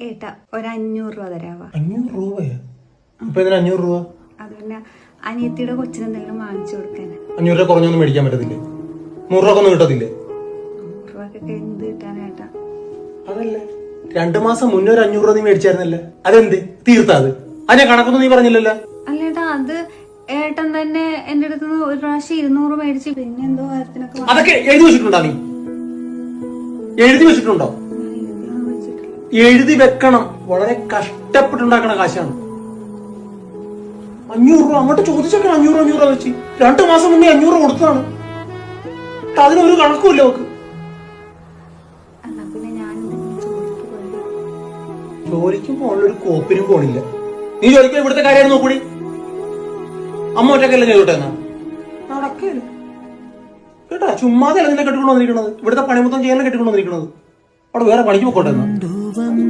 ഏട്ടാ ഒരു 500 രൂപ തരാവാ. 500 രൂപയോ? ഇപ്പൊ ഇതിന് 500 രൂപ? അത് പിന്നെ അനിയത്തിയുടെ കൊച്ചിന് എന്തെങ്കിലും വാങ്ങിച്ചു കൊടുക്കാൻ. 500 രൂപ കുറഞ്ഞൊന്നും മേടിക്കാൻ പറ്റത്തില്ലേ? 100 രൂപ ഒന്നും കിട്ടത്തില്ലേ? 100 രൂപക്കൊക്കെ എന്ത് കിട്ടാനേട്ടാ? അതല്ലേ 2 മാസം മുന്നേ ഒരു 500 രൂപ നീ മേടിച്ചായിരുന്നല്ലേ, അതെന്ത് തീർത്താ? അത് അതിനെ കണക്കൊന്നും നീ പറഞ്ഞില്ലല്ലോ. അല്ലേട്ടാ, അത് ഏട്ടൻ തന്നെ എന്റെ അടുത്ത് ഒരു പ്രാവശ്യം 200 മേടിച്ച് പിന്നെ എന്തോ കാര്യത്തിനൊക്കെ അതൊക്കെ എഴുതി വെച്ചിട്ടുണ്ടോ? നീ എഴുതി വെച്ചിട്ടുണ്ടോ? എഴുതി വെക്കണം. വളരെ കഷ്ടപ്പെട്ടുണ്ടാക്കണ കാശാണ് 500 രൂപ. അങ്ങോട്ട് ചോദിച്ചൊക്കെ 500 രൂപ വെച്ച് 2 മാസം മുന്നേ 500 കൊടുത്തതാണ്. അതിനൊരു കണക്കുമില്ല നോക്ക്. ജോലിക്കും പോകാനുള്ളൊരു കോപ്പിനും പോണില്ല. നീ ജോലിക്ക് ഇവിടുത്തെ കാര്യം നോക്കൂടി. അമ്മ ഒറ്റക്കല്ലേ ചെയ്തോട്ടെ എന്നാ നടക്കല്ലേ കേട്ടാ. ചുമ്മാതെ അല്ല നിന്നെ കെട്ടിക്കൊണ്ടു വന്നിരിക്കണത്. ഇവിടുത്തെ പണി മൊത്തം ചെയ്യാൻ കെട്ടിക്കൊണ്ടു വന്നിരിക്കണത്. അവിടെ വേറെ പണിക്ക് പോക്കോട്ടെ എന്നാ.